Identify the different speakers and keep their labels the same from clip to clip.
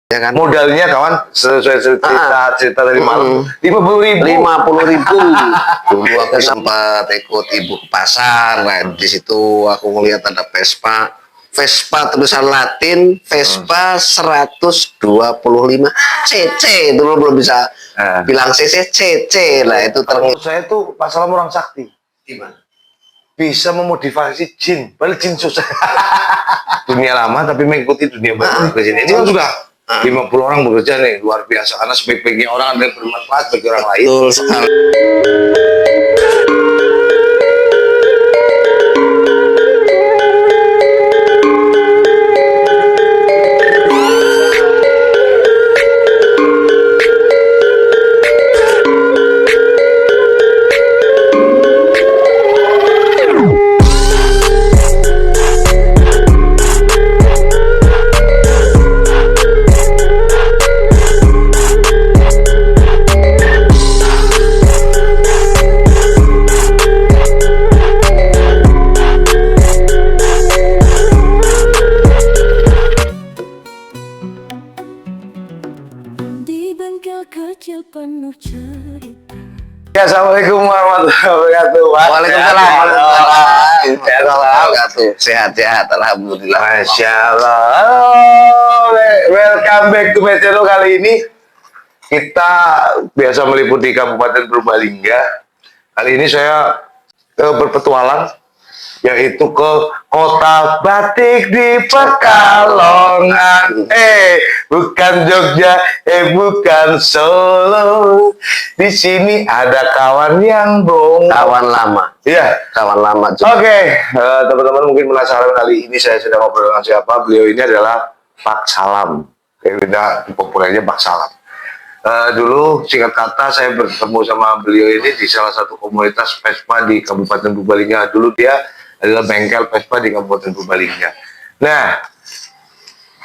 Speaker 1: Ya kan?
Speaker 2: Modalnya kawan sesuai cerita dari malam 50.000.
Speaker 1: 50.000. Dulu aku sempat ikut ibu ke pasar. Nah, di situ aku ngelihat ada Vespa. Vespa tulisan Latin, Vespa 125 cc. Dulu belum bisa bilang cc, cc. Lah itu
Speaker 2: Menurut saya tuh Pak Salam orang sakti.
Speaker 1: gimana?
Speaker 2: Bisa memotivasi jin, padahal jin susah. Dunia lama tapi mengikuti dunia baru ke sini. Ini kan sudah 50 orang bekerja nih, luar biasa. Karena sebaik-baiknya orang ada yang bermanfaat bagi orang lain.
Speaker 1: Betul sekali.
Speaker 3: Kecil penuh cerita.
Speaker 2: Ya, assalamualaikum warahmatullahi wabarakatuh.
Speaker 1: Waalaikumsalam.
Speaker 2: Waalaikumsalam.
Speaker 1: Sehat-sehat, alhamdulillah.
Speaker 2: Masya Allah. Welcome back to my channel. Kali ini kita biasa meliputi Kabupaten Purbalingga. Kali ini saya berpetualang, yaitu ke Kota Batik di Pekalongan. Bukan Jogja, bukan Solo. Di sini ada kawan yang bohong.
Speaker 1: Kawan lama.
Speaker 2: Iya,
Speaker 1: Kawan lama.
Speaker 2: Oke, teman-teman mungkin penasaran kali ini saya sedang ngobrol dengan siapa. Beliau ini adalah Pak Salam. Kita populernya Pak Salam. Dulu singkat kata saya bertemu sama beliau ini di salah satu komunitas Vespa di Kabupaten Purbalingga. Dulu dia adalah bengkel Vespa di Kabupaten Purbalingga. Nah,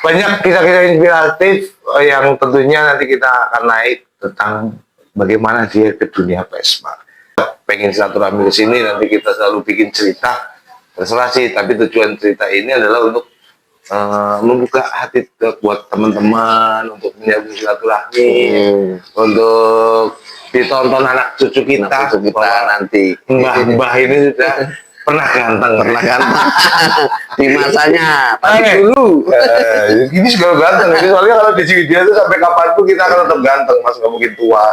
Speaker 2: banyak kisah-kisah inspiratif yang tentunya nanti kita akan naik tentang bagaimana dia ke dunia Vespa. Pengen silaturahmi ke sini, nanti kita selalu bikin cerita, terserah sih. Tapi tujuan cerita ini adalah untuk membuka hati buat teman-teman, untuk menyambung silaturahmi, untuk ditonton anak cucu kita,
Speaker 1: nanti.
Speaker 2: Mbah ini sudah pernah ganteng,
Speaker 1: Di masanya tadi dulu.
Speaker 2: Ini segala ganteng. Jadi soalnya kalau di dia tuh sampai kapanpun kita akan tetap ganteng, Mas, nggak mungkin tua.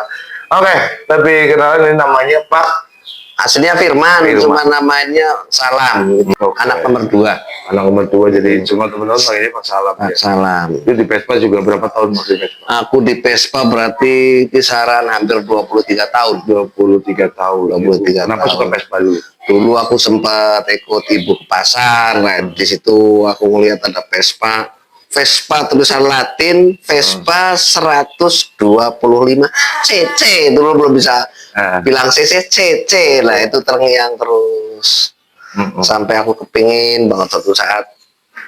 Speaker 2: Oke, tapi kenalan ini namanya Pak.
Speaker 1: Aslinya Firman, cuma namanya Salam. Anak nomor 2.
Speaker 2: Anak nomor 2, jadi cuma teman-teman panggilnya Pak Salam.
Speaker 1: Pak Salam.
Speaker 2: Itu di Vespa juga berapa tahun Mas di Vespa?
Speaker 1: Aku di Vespa berarti kisaran hampir 23 tahun.
Speaker 2: 23 tahun.
Speaker 1: 23
Speaker 2: Kenapa
Speaker 1: tahun.
Speaker 2: suka Vespa dulu?
Speaker 1: Dulu aku sempat ikut ibu ke pasar. Nah, di situ aku ngelihat ada Vespa. Vespa tulisan Latin, Vespa 125 cc. Dulu belum bisa bilang cc, cc. Lah itu terngiang terus. Sampai aku kepingin banget suatu saat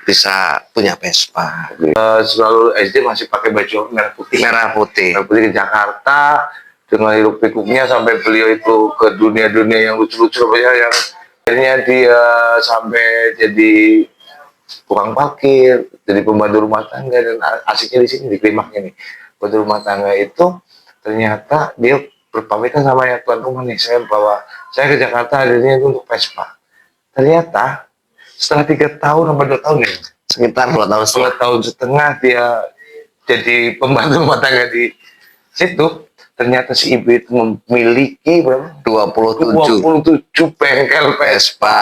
Speaker 1: bisa punya Vespa.
Speaker 2: Selalu SD masih pakai baju merah putih.
Speaker 1: Merah putih.
Speaker 2: Merah putih ke Jakarta dengan hiruk pikuknya sampai beliau itu ke dunia-dunia yang lucu-lucu yang akhirnya dia sampai jadi tukang parkir, jadi pembantu rumah tangga. Dan asiknya di sini, di klimaknya nih, pembantu rumah tangga itu ternyata dia berpamitan sama yang tuan rumah nih, saya ke Jakarta hadirnya itu untuk Vespa. Ternyata setelah 3 tahun atau 2 tahun ya,
Speaker 1: Sekitar 2 tahun setengah.
Speaker 2: 2 tahun setengah dia jadi pembantu rumah tangga di situ. Ternyata si ibu itu memiliki berapa? 27 bengkel Vespa.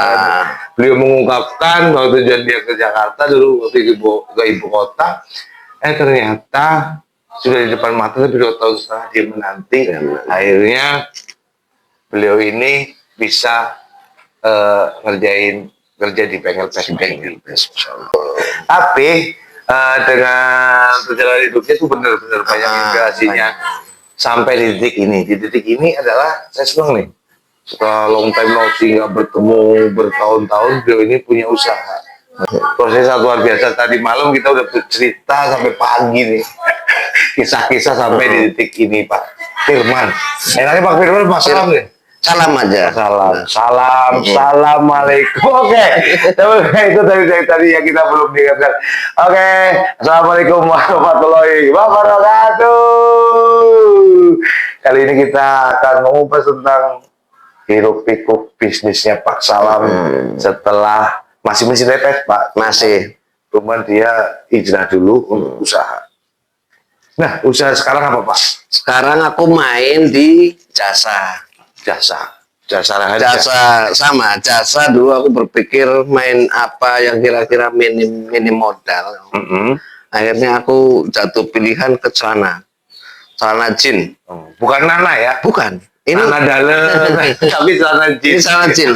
Speaker 2: Beliau mengungkapkan bahwa tujuan dia ke Jakarta dulu waktu ke ibu kota, ternyata sudah di depan mata, tapi 2 tahun setelah dia menanti, akhirnya beliau ini bisa kerja di bengkel Vespa. Tapi dengan perjalanan hidupnya itu benar-benar banyak inspirasinya. Sampai di titik ini. Di titik ini adalah saya senang nih. Setelah long time no see, nggak bertemu bertahun-tahun, beliau ini punya usaha. Prosesnya luar biasa. Tadi malam kita udah bercerita sampai pagi nih. Kisah-kisah sampai di titik ini, Pak Firman. Enaknya Pak Firman, Pak Salam nih.
Speaker 1: Salam aja.
Speaker 2: Assalamualaikum. Oke, itu tadi yang kita belum diingatkan. Oke, assalamualaikum warahmatullahi wabarakatuh. Kali ini kita akan mengupas tentang hiruk pikuk bisnisnya Pak Salam setelah masih mencintai Vespa.
Speaker 1: Masih.
Speaker 2: Cuman dia hijrah dulu untuk usaha. Nah, usaha sekarang apa Pak?
Speaker 1: Sekarang aku main di jasa.
Speaker 2: Jasa raharja.
Speaker 1: Jasa dulu aku berpikir main apa yang kira-kira minim modal. Akhirnya aku jatuh pilihan ke celana jin.
Speaker 2: Bukan Nana ya?
Speaker 1: Bukan. Ini
Speaker 2: Nana dalam, tapi celana jin.
Speaker 1: Ini celana jin.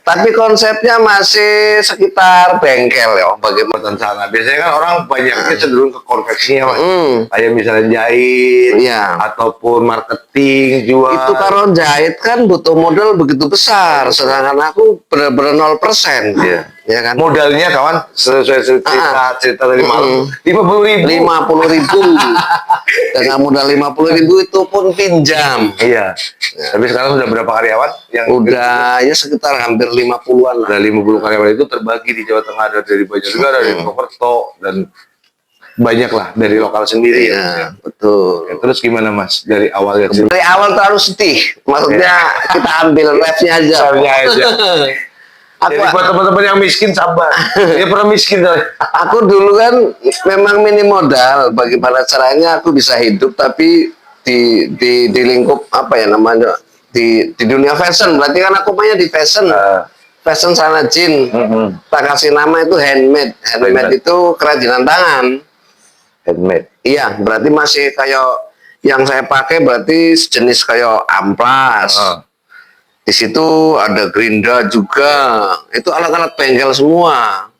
Speaker 1: Tapi konsepnya masih sekitar bengkel ya.
Speaker 2: Bagaimana sana? Biasanya kan orang banyaknya cenderung ke konveksinya, Mas. Kayak misalnya jahit,
Speaker 1: Iya.
Speaker 2: ataupun marketing, jual.
Speaker 1: Itu kalau jahit kan butuh modal begitu besar, sedangkan aku benar-benar 0%.
Speaker 2: Iya.
Speaker 1: Ya kan?
Speaker 2: Modalnya kawan sesuai cerita dari malam 50.000.
Speaker 1: 50.000. Dengan modal 50.000 itu pun pinjam.
Speaker 2: Iya. Tapi sekarang sudah berapa karyawan yang
Speaker 1: Udah ya sekitar hampir 50-an lah.
Speaker 2: ada 50 karyawan itu terbagi di Jawa Tengah, ada dari Banjarnegara, dari Purwokerto, dan banyak lah dari lokal sendiri.
Speaker 1: Iya, betul.
Speaker 2: Ya, terus gimana Mas dari awalnya?
Speaker 1: Dari awal terlalu sedih. Maksudnya kita ambil refnya aja.
Speaker 2: Misalnya aja.
Speaker 1: Aku,
Speaker 2: Jadi buat teman-teman yang miskin sabar. Dia pernah miskin tuh.
Speaker 1: aku dulu kan memang minim modal. Bagaimana caranya aku bisa hidup tapi di lingkup apa ya namanya di dunia fashion. Berarti kan aku mainnya di fashion. Fashion celana jin. Tak kasih nama itu handmade. Handmade itu kerajinan tangan.
Speaker 2: Handmade.
Speaker 1: Iya, berarti masih kayak yang saya pakai berarti sejenis kayak amplas. Di situ ada gerinda juga. Itu alat-alat bengkel semua.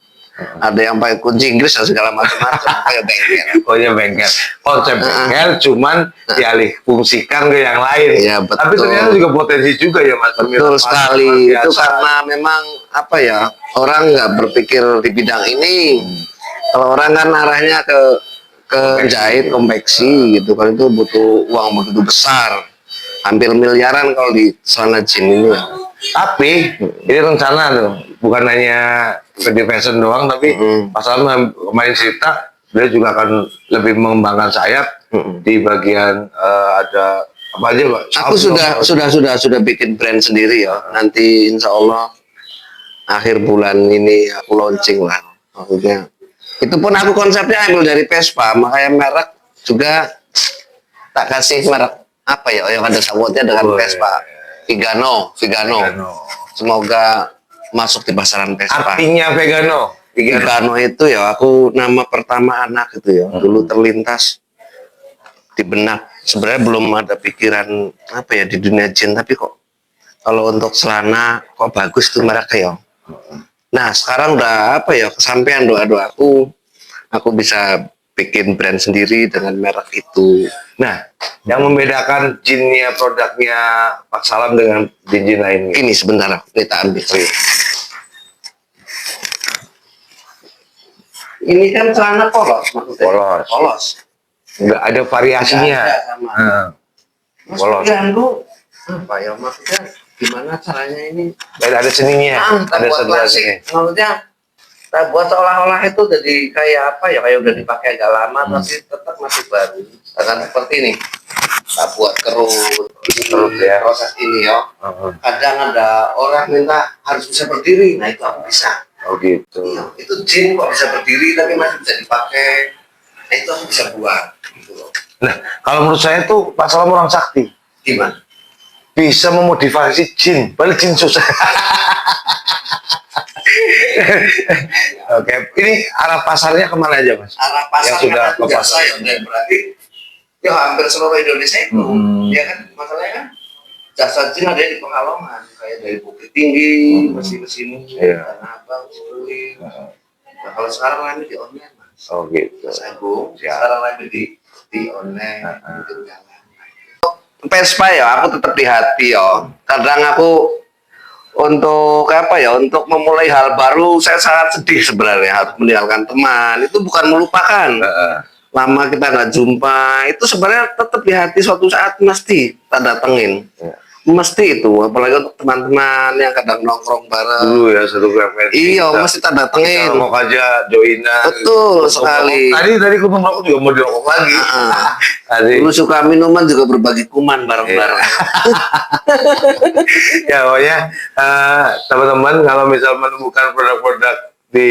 Speaker 1: Ada yang pakai kunci Inggris dan segala macam-macam kayak bengkel.
Speaker 2: Oh ya bengkel. Konsep bengkel cuman dialih fungsikan ke yang lain.
Speaker 1: Iya, betul.
Speaker 2: Tapi ternyata juga potensi juga ya Mas.
Speaker 1: Betul sekali. Itu karena memang apa ya, orang nggak berpikir di bidang ini. Kalau orang kan arahnya ke jahit, konveksi gitu kan, itu butuh uang begitu besar. Hampir miliaran kalau di celana jin ini.
Speaker 2: Tapi ini rencana tuh, bukan hanya di fashion doang, tapi Pak Salam kemarin cerita dia juga akan lebih mengembangkan sayap di bagian ada apa aja Pak?
Speaker 1: Aku sudah bikin brand sendiri ya. Nanti insya Allah akhir bulan ini aku launching lah. Maksudnya itu pun aku konsepnya ambil dari Vespa, makanya merek juga tak kasih merek apa ya yang ada sangkutnya dengan Vespa. Vigano. Semoga masuk di pasaran Vespa.
Speaker 2: Artinya vegano.
Speaker 1: Vigano itu ya aku nama pertama anak itu ya. Dulu terlintas di benak. Sebenarnya belum ada pikiran apa ya di dunia jin, tapi kok kalau untuk celana kok bagus tuh mereknya ya. Nah sekarang udah apa ya kesampaian doa-doaku, aku bisa bikin brand sendiri dengan merek itu.
Speaker 2: Nah, yang membedakan jinnya produknya Pak Salam dengan jin-jin lainnya.
Speaker 1: Ini sebentar, kita ambil. Ini kan celana polos maksudnya. Polos.
Speaker 2: Nggak ada variasinya.
Speaker 1: Nggak ada sama.
Speaker 2: Polos.
Speaker 1: Maksudnya lu apa ya maksudnya gimana caranya ini?
Speaker 2: Dan ada seninya. Ada
Speaker 1: buat klasik. Maksudnya kita buat seolah-olah itu jadi kayak apa ya, kayak udah dipakai agak lama tapi tetap masih baru. Akan seperti ini. Kita buat kerut ya, proses ini ya. Kadang ada orang minta harus bisa berdiri, nah itu aku bisa.
Speaker 2: Oh gitu.
Speaker 1: Ya, itu jin kok bisa berdiri tapi masih bisa dipakai. Nah itu aku bisa buat. Gitu loh.
Speaker 2: Nah, kalau menurut saya tuh Pak Salam orang sakti.
Speaker 1: Gimana?
Speaker 2: Bisa memotivasi jin, padahal jin susah. Oke, ini arah pasarnya kemana aja Mas?
Speaker 1: Arah pasar
Speaker 2: yang sudah ke pasar
Speaker 1: ya, dan berarti ya hampir seluruh Indonesia itu. Ya kan masalahnya kan jasa jin ada di Pekalongan, kayak dari Bukit Tinggi, masih ke sini, Tanah Abang, Cipuling. Nah, kalau sekarang lagi di online Mas.
Speaker 2: Oh gitu.
Speaker 1: Agung, sekarang lagi di online, mungkin jalan. Vespa ya, aku tetap di hati ya. Kadang aku untuk apa ya, untuk memulai hal baru saya sangat sedih sebenarnya, harus meninggalkan teman. Itu bukan melupakan. Lama kita nggak jumpa, itu sebenarnya tetap di hati, suatu saat mesti kita datengin. Mesti itu, apalagi untuk teman-teman yang kadang nongkrong bareng.
Speaker 2: Dulu ya satu frekuensi.
Speaker 1: Iya,
Speaker 2: Kita-
Speaker 1: mesti tak datengin.
Speaker 2: kita mau aja joinan.
Speaker 1: Betul sekali.
Speaker 2: Tadi kumpul rokok juga mau dirokok lagi. Tadi.
Speaker 1: Dulu suka minuman juga berbagi kuman bareng-bareng.
Speaker 2: Ya pokoknya teman-teman kalau misal menemukan produk-produk di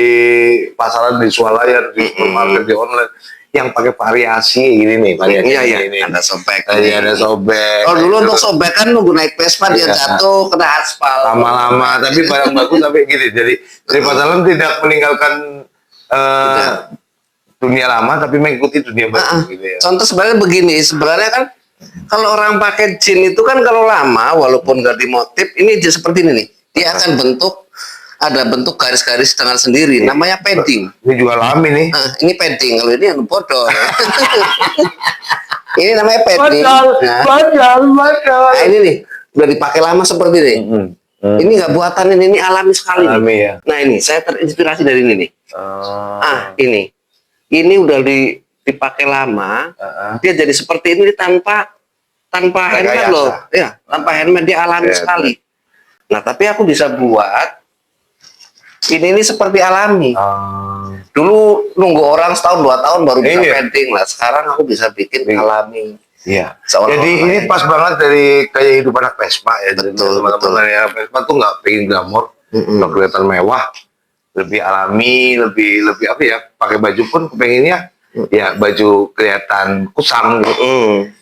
Speaker 2: pasaran, di swalayan, di supermarket, di online yang pakai variasi gini nih, variasi
Speaker 1: Iya, iya.
Speaker 2: ini.
Speaker 1: Ada sobek.
Speaker 2: Ada sobek.
Speaker 1: Oh, dulu
Speaker 2: Itu
Speaker 1: untuk sobek kan nunggu naik Vespa dia
Speaker 2: Iya.
Speaker 1: jatuh kena aspal.
Speaker 2: lama-lama, tapi barang bagus tapi gini. Jadi pasaran tidak meninggalkan dunia lama, tapi mengikuti dunia baru gitu ya.
Speaker 1: Contoh sebenarnya begini, sebenarnya kan kalau orang pakai jin itu kan kalau lama walaupun ganti motif ini dia seperti ini nih. Dia akan ada bentuk garis-garis dengan sendiri, namanya padding.
Speaker 2: Ini juga alami nih.
Speaker 1: Ini padding, kalau ini yang bodol. Ini namanya padding.
Speaker 2: Badal.
Speaker 1: Nah, ini nih udah dipakai lama seperti ini. Ini nggak buatan ini alami sekali.
Speaker 2: Alami ya.
Speaker 1: Nah ini saya terinspirasi dari ini nih. Ini udah dipakai lama, dia jadi seperti ini tanpa handmade
Speaker 2: Rekayasa.
Speaker 1: loh, ya tanpa handmade dia alami sekali. Nah tapi aku bisa buat ini seperti alami. Dulu nunggu orang setahun 2 tahun baru bisa
Speaker 2: Iya.
Speaker 1: painting lah. Sekarang aku bisa bikin alami.
Speaker 2: Iya.
Speaker 1: Seolah-olah
Speaker 2: Jadi ini pas banget dari kayak hidup anak Vespa ya. Jadi
Speaker 1: Betul,
Speaker 2: teman-teman ya Vespa tuh nggak pengen glamor, nggak kelihatan mewah, lebih alami, lebih apa ya? Pakai baju pun kepengennya ya baju kelihatan kusam gitu.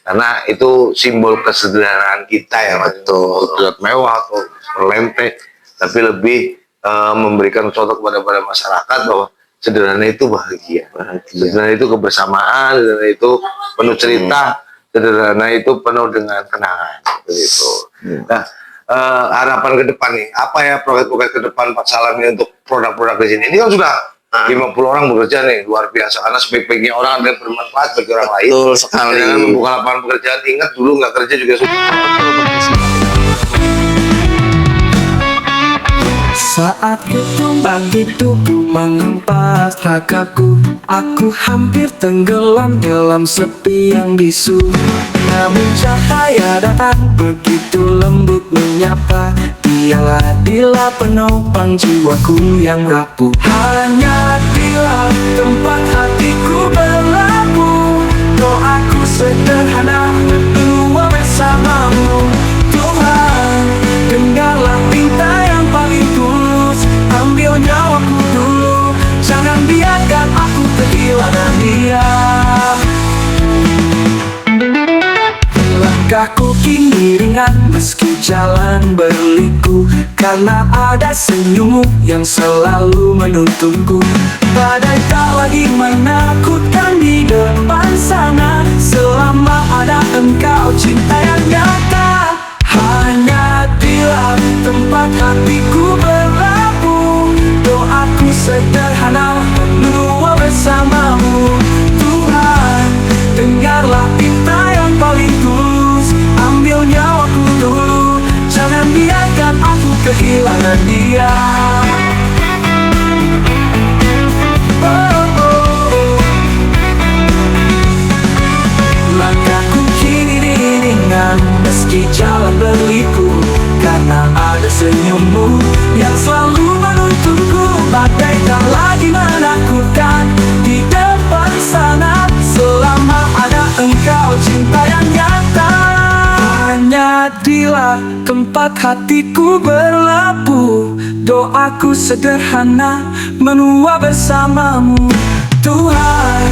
Speaker 2: Karena itu simbol kesederhanaan kita ya,
Speaker 1: Betul.
Speaker 2: Terlihat mewah atau terlente, tapi lebih memberikan contoh kepada masyarakat bahwa sederhana itu bahagia. Sederhana itu kebersamaan, sederhana itu penuh cerita, sederhana itu penuh dengan kenangan. Itu. Nah, harapan ke depan nih, apa ya proyek-proyek ke depan Pak Salam ini untuk produk-produk di sini? Ini kan sudah 50 orang bekerja nih, luar biasa. Karena sebaik-baiknya orang ada bermanfaat bagi orang lain.
Speaker 1: Betul sekali.
Speaker 2: Dengan membuka lapangan pekerjaan, ingat dulu nggak kerja juga
Speaker 4: Saat ketumbang hidupku mengempas ragaku, aku hampir tenggelam dalam sepi yang bisu. Namun cahaya datang begitu lembut menyapa, dialah penopang jiwaku yang rapuh. Hanya dia tempat hatiku berlabuh, doaku sederhana berdua bersamamu. Tuhan, dengarlah pinta yang paling tulus, ambil nyawaku dulu, jangan biarkan aku kehilangan dia. Langkahku kini ringan meski jalan berliku, karena ada senyummu yang selalu menuntunku. Badai tak lagi menakutkan di depan sana, selama ada engkau cinta yang nyata. Hanya diam tempat hatiku berlabuh, doaku sederhana menua bersamamu. Tuhan, dengarlah pinta yang paling tulus, ambil nyawaku dulu, jangan biarkan aku kehilangan dia. Langkahku kini ringan meski jalan berliku, karena ada senyummu yang selalu menuntunku. Badai tak lagi menakutkan di depan sana, selama ada engkau cinta yang nyata. Hanya dialah tempat hatiku berlabuh, doaku sederhana menua bersamamu. Tuhan,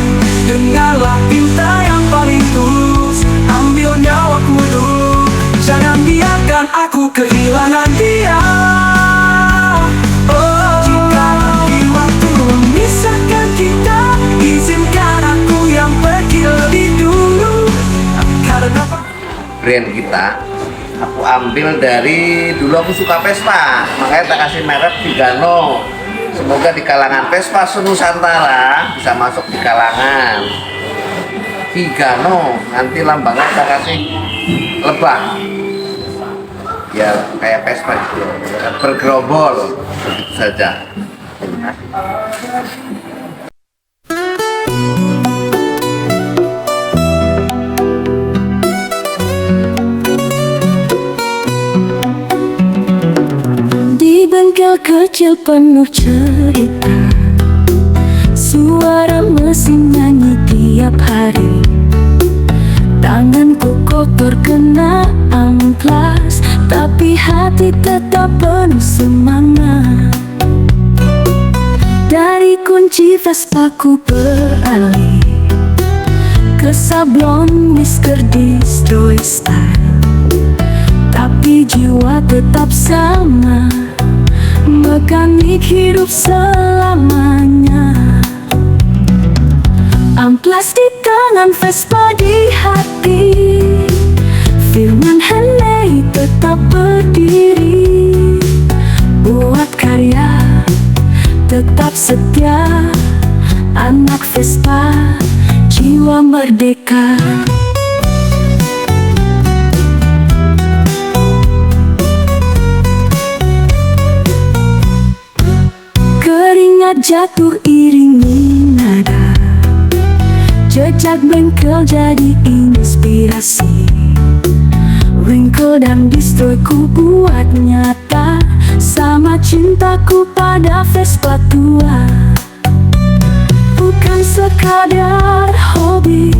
Speaker 4: dengarlah pinta yang paling tulus, ambil nyawaku dulu, jangan biarkan aku kehilangan dia. Oh, jika nanti waktu memisahkan kita, izinkan aku yang pergi lebih dulu. Karena
Speaker 1: Brand kita aku ambil dari dulu aku suka Vespa, makanya tak kasih merek Vigano. Semoga di kalangan Vespa Nusantara bisa masuk di kalangan Vigano. Nanti lambangnya kita kasih lebah, ya kayak Vespa gitu, bergerombol, begitu saja. Terima kasih.
Speaker 3: kecil penuh cerita, suara mesin nyanyi tiap hari. Tanganku kotor kena amplas, tapi hati tetap penuh semangat. Dari kunci Vespaku beralih ke sablon Mr. Destroy Style, tapi jiwa tetap sama, mekanik hidup selamanya. Amplas di tangan, Vespa di hati, Firman Hanley tetap berdiri, buat karya tetap setia, anak Vespa, jiwa merdeka. Keringat jatuh iringi nada, jejak bengkel jadi inspirasi. Wrinkle dan Destroy ku buat nyata, sama cintaku pada Vespa tua. Bukan sekadar hobi,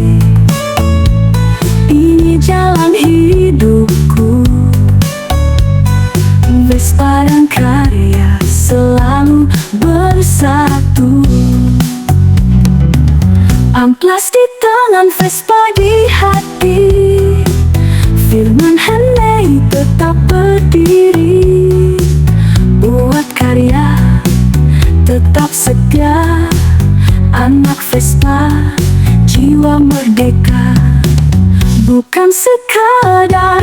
Speaker 3: ini jalan hidupku. Vespa dan karya selalu bersatu. Amplas di tangan, Vespa di hati, Firman Hanley tetap berdiri, buat karya tetap setia, anak Vespa, jiwa merdeka. Bukan sekadar